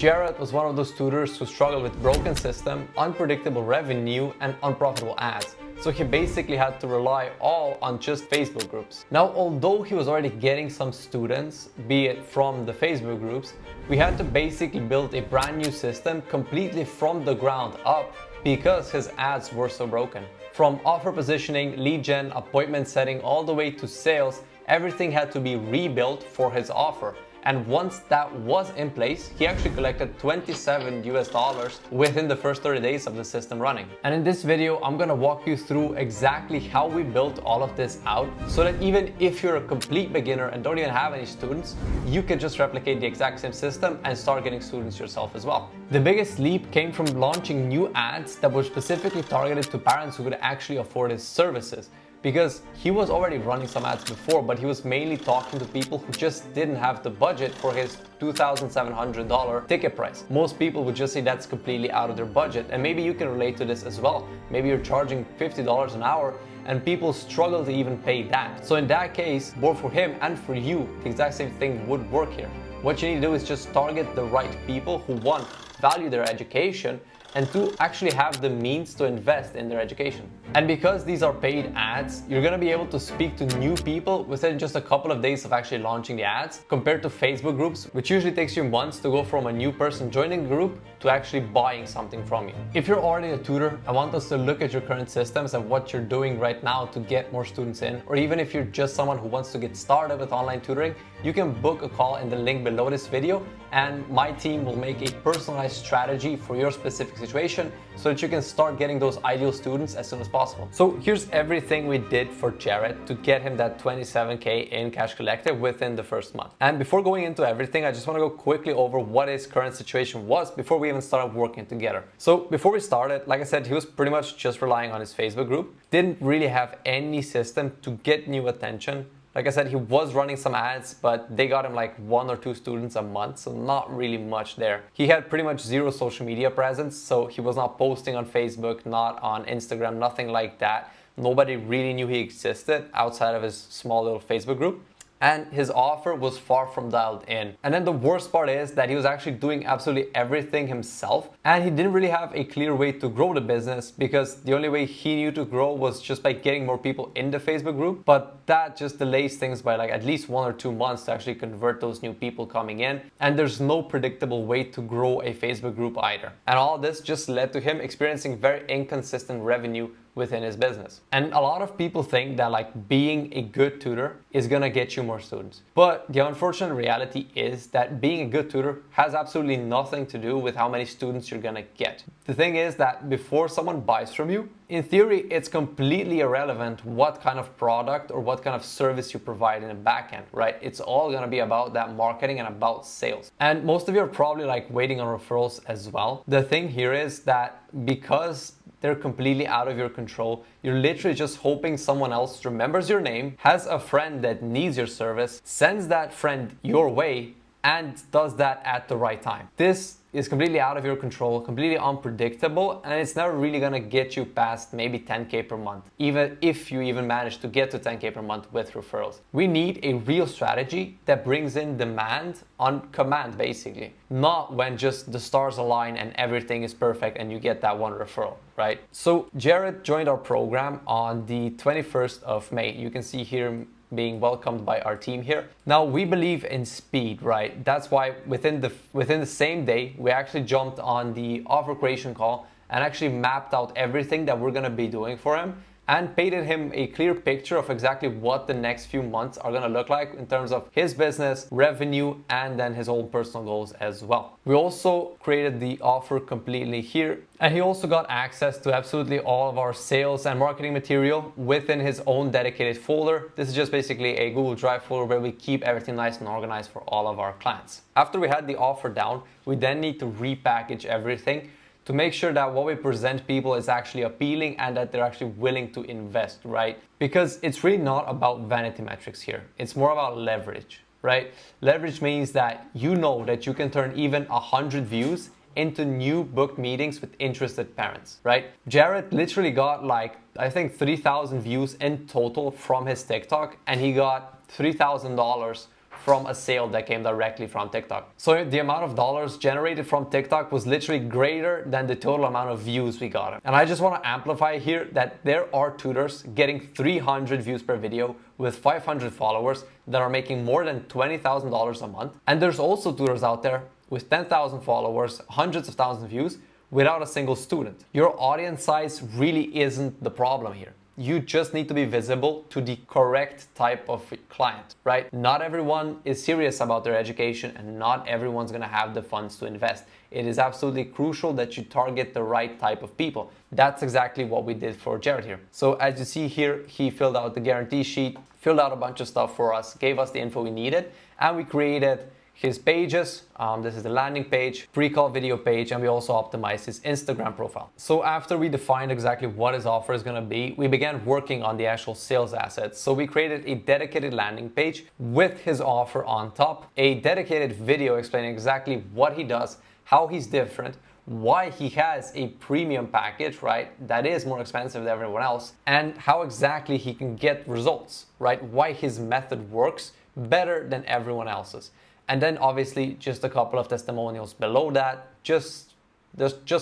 Jared was one of those tutors who struggled with broken system, unpredictable revenue, and unprofitable ads. So he basically had to rely all on just Facebook groups. Now, although he was already getting some students, be it from the Facebook groups, we had to basically build a brand new system completely from the ground up because his ads were so broken. From offer positioning, lead gen, appointment setting, all the way to sales, everything had to be rebuilt for his offer. And once that was in place, he actually collected $27 within the first 30 days of the system running. And in this video, I'm gonna walk you through exactly how we built all of this out so that even if you're a complete beginner and don't even have any students, you can just replicate the exact same system and start getting students yourself as well. The biggest leap came from launching new ads that were specifically targeted to parents who could actually afford his services. Because he was already running some ads before, but he was mainly talking to people who just didn't have the budget for his $2,700 ticket price. Most people would just say that's completely out of their budget, and maybe you can relate to this as well. Maybe you're charging $50 an hour and people struggle to even pay that. So in that case, both for him and for you, the exact same thing would work here. What you need to do is just target the right people who, one, value their education, and two, actually have the means to invest in their education. And because these are paid ads, you're gonna be able to speak to new people within just a couple of days of actually launching the ads, compared to Facebook groups, which usually takes you months to go from a new person joining the group to actually buying something from you. If you're already a tutor, I want us to look at your current systems and what you're doing right now to get more students in, or even if you're just someone who wants to get started with online tutoring, you can book a call in the link below this video, and my team will make a personalized strategy for your specific situation so that you can start getting those ideal students as soon as possible. So here's everything we did for Jared to get him that 27K in cash collected within the first month. And before going into everything, I just want to go quickly over what his current situation was before we even started working together. So before we started, like I said, he was pretty much just relying on his Facebook group, didn't really have any system to get new attention. Like I said, he was running some ads, but they got him like 1 or 2 students a month, so not really much there. He had pretty much zero social media presence, so he was not posting on Facebook, not on Instagram, nothing like that. Nobody really knew he existed outside of his small little Facebook group. And his offer was far from dialed in. And then the worst part is that he was actually doing absolutely everything himself, and he didn't really have a clear way to grow the business, because the only way he knew to grow was just by getting more people in the Facebook group. But that just delays things by like at least 1 or 2 months to actually convert those new people coming in. And there's no predictable way to grow a Facebook group either. And all this just led to him experiencing very inconsistent revenue within his business. And a lot of people think that like being a good tutor is gonna get you more students. But the unfortunate reality is that being a good tutor has absolutely nothing to do with how many students you're gonna get. The thing is that before someone buys from you, in theory, it's completely irrelevant what kind of product or what kind of service you provide in the back end, right? It's all gonna be about that marketing and about sales. And most of you are probably like waiting on referrals as well. The thing here is that because they're completely out of your control, you're literally just hoping someone else remembers your name, has a friend that needs your service, sends that friend your way, and does that at the right time. This is completely out of your control, completely unpredictable, and it's never really gonna get you past maybe 10K per month, even if you even manage to get to 10K per month with referrals. We need a real strategy that brings in demand on command, basically, not when just the stars align and everything is perfect and you get that one referral, right? So Jared joined our program on the 21st of May. You can see here being welcomed by our team here. Now, we believe in speed, right? That's why within the same day, we actually jumped on the offer creation call and actually mapped out everything that we're gonna be doing for him and painted him a clear picture of exactly what the next few months are gonna look like in terms of his business, revenue, and then his own personal goals as well. We also created the offer completely here, and he also got access to absolutely all of our sales and marketing material within his own dedicated folder. This is just basically a Google Drive folder where we keep everything nice and organized for all of our clients. After we had the offer down, we then need to repackage everything to make sure that what we present people is actually appealing and that they're actually willing to invest, right? Because it's really not about vanity metrics here. It's more about leverage, right? Leverage means that you know that you can turn even 100 views into new booked meetings with interested parents, right? Jared literally got like, I think 3,000 views in total from his TikTok, and he got $3,000 from a sale that came directly from TikTok. So the amount of dollars generated from TikTok was literally greater than the total amount of views we got. And I just want to amplify here that there are tutors getting 300 views per video with 500 followers that are making more than $20,000 a month. And there's also tutors out there with 10,000 followers, hundreds of thousands of views without a single student. Your audience size really isn't the problem here. You just need to be visible to the correct type of client, right? Not everyone is serious about their education and not everyone's gonna have the funds to invest. It is absolutely crucial that you target the right type of people. That's exactly what we did for Jared here. So as you see here, he filled out the guarantee sheet, filled out a bunch of stuff for us, gave us the info we needed, and we created his pages. This is the landing page, pre-call video page, and we also optimized his Instagram profile. So after we defined exactly what his offer is gonna be, we began working on the actual sales assets. So we created a dedicated landing page with his offer on top, a dedicated video explaining exactly what he does, how he's different, why he has a premium package, right, that is more expensive than everyone else, and how exactly he can get results, right, why his method works better than everyone else's. And then obviously just a couple of testimonials below that, just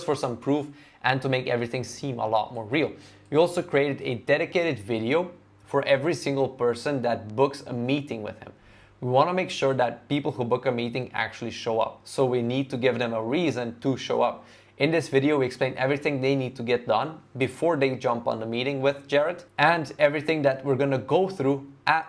for some proof and to make everything seem a lot more real. We also created a dedicated video for every single person that books a meeting with him. We want to make sure that people who book a meeting actually show up. So we need to give them a reason to show up. In this video, we explain everything they need to get done before they jump on the meeting with Jared and everything that we're going to go through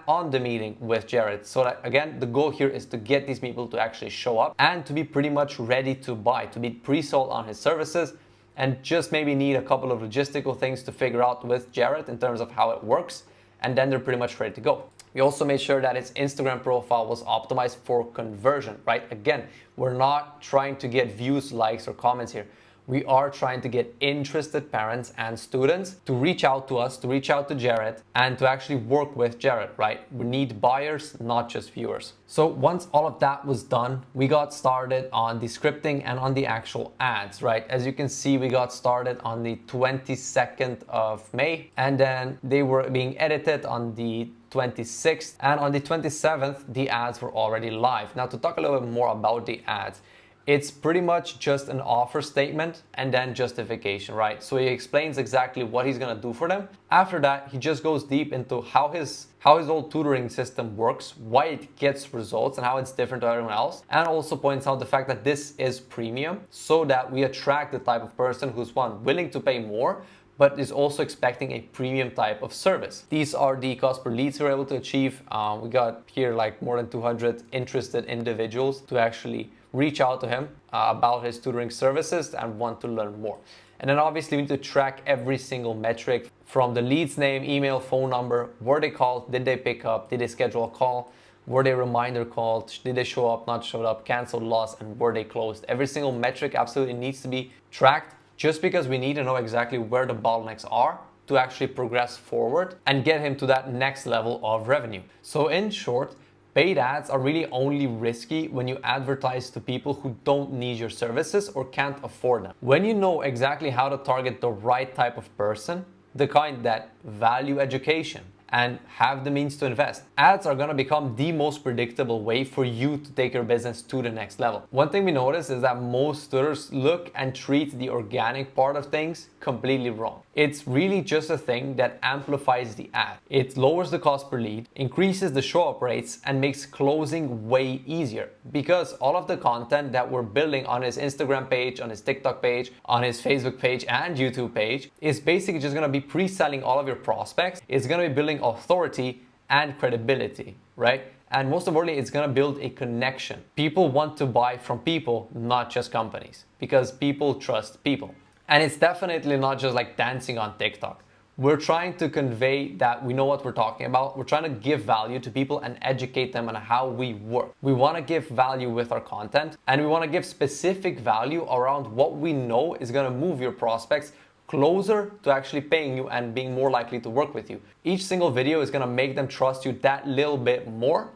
on the meeting with Jared. So that, again, the goal here is to get these people to actually show up and to be pretty much ready to buy, to be pre-sold on his services, and just maybe need a couple of logistical things to figure out with Jared in terms of how it works. And then they're pretty much ready to go. We also made sure that his Instagram profile was optimized for conversion, right? Again, we're not trying to get views, likes, or comments here. We are trying to get interested parents and students to reach out to us, to reach out to Jared, and to actually work with Jared, right? We need buyers, not just viewers. So once all of that was done, we got started on the scripting and on the actual ads, right? As you can see, we got started on the 22nd of May, and then they were being edited on the 26th, and on the 27th, the ads were already live. Now, to talk a little bit more about the ads, it's pretty much just an offer statement and then justification, right? So he explains exactly what he's gonna do for them. After that, he just goes deep into how his whole tutoring system works, why it gets results, and how it's different to everyone else. And also points out the fact that this is premium so that we attract the type of person who's, one, willing to pay more, but is also expecting a premium type of service. These are the cost per leads we're able to achieve. We got here like more than 200 interested individuals to actually reach out to him about his tutoring services and want to learn more. And then obviously we need to track every single metric from the lead's name, email, phone number, were they called, did they pick up, did they schedule a call, were they reminder called, did they show up, not showed up, canceled, lost, and were they closed. Every single metric absolutely needs to be tracked, just because we need to know exactly where the bottlenecks are to actually progress forward and get him to that next level of revenue. So in short, paid ads are really only risky when you advertise to people who don't need your services or can't afford them. When you know exactly how to target the right type of person, the kind that value education and have the means to invest, ads are gonna become the most predictable way for you to take your business to the next level. One thing we notice is that most tutors look and treat the organic part of things completely wrong. It's really just a thing that amplifies the ad. It lowers the cost per lead, increases the show-up rates, and makes closing way easier, because all of the content that we're building on his Instagram page, on his TikTok page, on his Facebook page, and YouTube page is basically just gonna be pre-selling all of your prospects. It's gonna be building authority and credibility, right? And most importantly, it's gonna build a connection. People want to buy from people, not just companies, because people trust people. And it's definitely not just like dancing on TikTok. We're trying to convey that we know what we're talking about. We're trying to give value to people and educate them on how we work. We want to give value with our content, and we want to give specific value around what we know is going to move your prospects closer to actually paying you and being more likely to work with you. Each single video is going to make them trust you that little bit more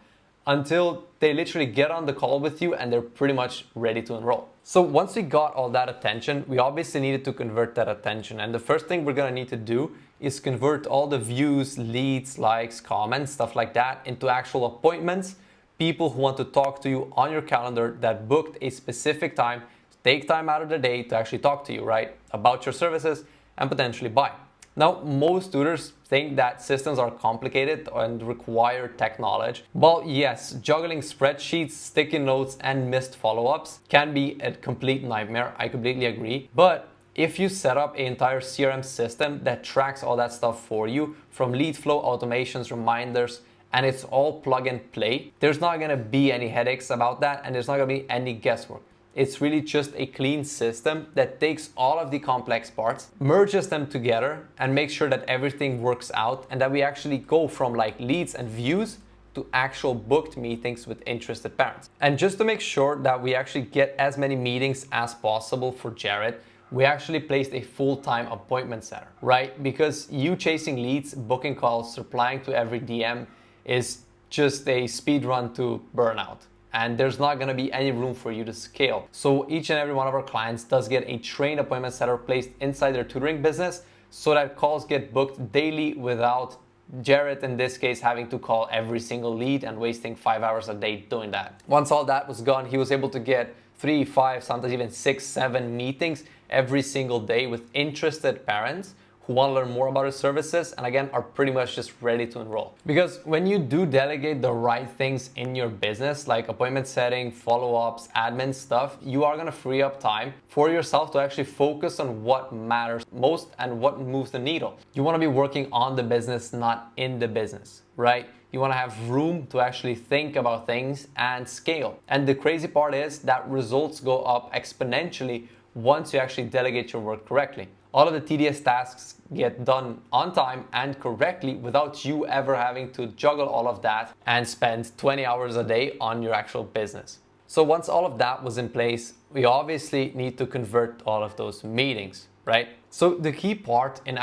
until they literally get on the call with you and they're pretty much ready to enroll. So once we got all that attention, we obviously needed to convert that attention. And the first thing we're gonna need to do is convert all the views, leads, likes, comments, stuff like that into actual appointments people who want to talk to you on your calendar that booked a specific time, take time out of the day to actually talk to you, right, about your services and potentially buy. Now, most tutors think that systems are complicated and require tech knowledge. Well, yes, juggling spreadsheets, sticky notes, and missed follow-ups can be a complete nightmare. I completely agree. But if you set up an entire CRM system that tracks all that stuff for you, from lead flow, automations, reminders, and it's all plug and play, there's not gonna be any headaches about that, and there's not gonna be any guesswork. It's really just a clean system that takes all of the complex parts, merges them together, and makes sure that everything works out, and that we actually go from like leads and views to actual booked meetings with interested parents. And just to make sure that we actually get as many meetings as possible for Jared, we actually placed a full-time appointment setter, right? Because you chasing leads, booking calls, replying to every DM is just a speed run to burnout. And there's not gonna be any room for you to scale. So each and every one of our clients does get a trained appointment setter placed inside their tutoring business so that calls get booked daily without Jared, in this case, having to call every single lead and wasting 5 hours a day doing that. Once all that was gone, he was able to get 3, 5, sometimes even 6, 7 meetings every single day with interested parents who want to learn more about our services and again are pretty much just ready to enroll. Because when you do delegate the right things in your business, like appointment setting, follow-ups, admin stuff, you are going to free up time for yourself to actually focus on what matters most and what moves the needle. You want to be working on the business, not in the business, right? You want to have room to actually think about things and scale. And the crazy part is that results go up exponentially once you actually delegate your work correctly. All of the tedious tasks get done on time and correctly without you ever having to juggle all of that and spend 20 hours a day on your actual business. So once all of that was in place, we obviously need to convert all of those meetings, right? So the key part in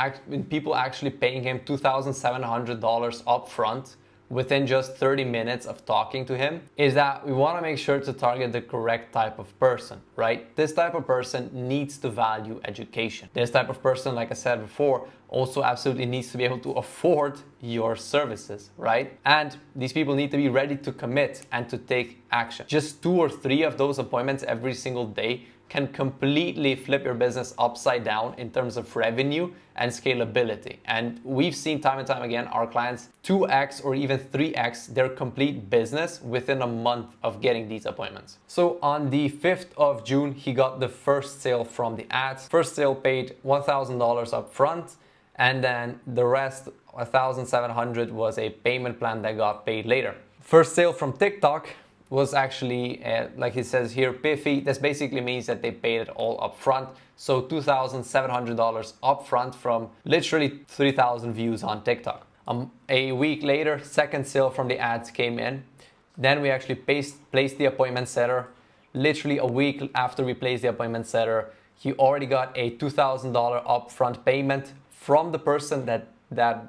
people actually paying him $2,700 upfront within just 30 minutes of talking to him is that we want to make sure to target the correct type of person, right? This type of person needs to value education. This type of person, like I said before, also absolutely needs to be able to afford your services, right? And these people need to be ready to commit and to take action. Just 2 or 3 of those appointments every single day can completely flip your business upside down in terms of revenue and scalability. And we've seen time and time again our clients 2x or even 3x their complete business within a month of getting these appointments. So on the 5th of June, he got the first sale from the ads. First sale paid $1,000 up front, and then the rest, $1,700, was a payment plan that got paid later. First sale from TikTok was actually, like it says here, piffy. This basically means that they paid it all up front. So $2,700 up front from literally 3,000 views on TikTok. A week later, second sale from the ads came in. Then we actually placed the appointment setter. Literally a week after we placed the appointment setter, he already got a $2,000 upfront payment from the person that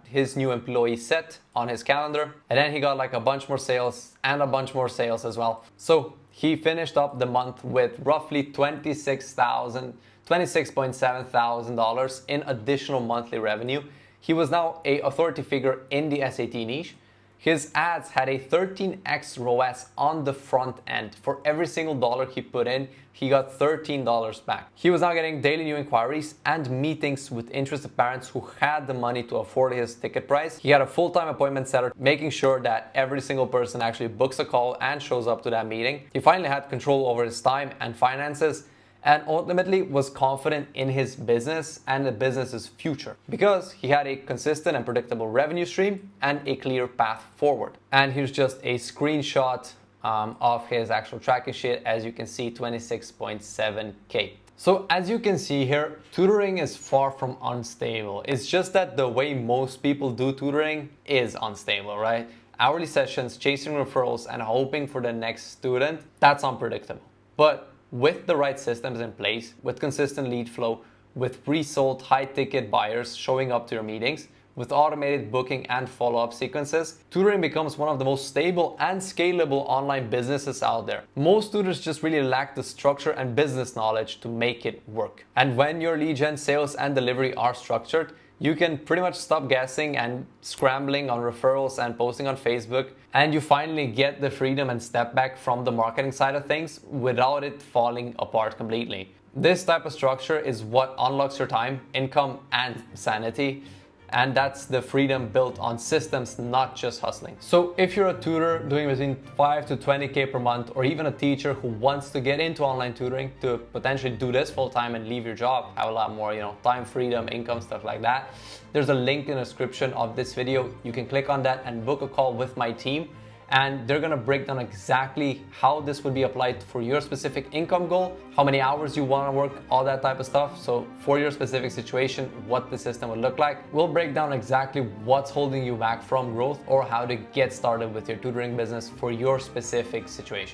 his new employee set on his calendar. And then he got like a bunch more sales and a bunch more sales as well. So he finished up the month with roughly $26.7 thousand in additional monthly revenue. He was now an authority figure in the SAT niche. His ads had a 13x ROAS on the front end. For every single dollar he put in, he got $13 back. He was now getting daily new inquiries and meetings with interested parents who had the money to afford his ticket price. He had a full-time appointment setter, making sure that every single person actually books a call and shows up to that meeting. He finally had control over his time and finances, and ultimately was confident in his business and the business's future because he had a consistent and predictable revenue stream and a clear path forward. And here's just a screenshot of his actual tracking sheet. As you can see, 26.7K. So as you can see here, tutoring is far from unstable. It's just that the way most people do tutoring is unstable, right? Hourly sessions, chasing referrals, and hoping for the next student, that's unpredictable. But with the right systems in place, with consistent lead flow, with pre-sold high-ticket buyers showing up to your meetings, with automated booking and follow-up sequences, tutoring becomes one of the most stable and scalable online businesses out there. Most tutors just really lack the structure and business knowledge to make it work. And when your lead gen, sales, and delivery are structured, you can pretty much stop guessing and scrambling on referrals and posting on Facebook, and you finally get the freedom and step back from the marketing side of things without it falling apart completely. This type of structure is what unlocks your time, income, and sanity. And that's the freedom built on systems, not just hustling. So if you're a tutor doing between 5 to 20K per month, or even a teacher who wants to get into online tutoring to potentially do this full time and leave your job, have a lot more, time freedom, income, stuff like that, there's a link in the description of this video. You can click on that and book a call with my team. And they're gonna break down exactly how this would be applied for your specific income goal, how many hours you wanna work, all that type of stuff. So for your specific situation, what the system would look like. We'll break down exactly what's holding you back from growth or how to get started with your tutoring business for your specific situation.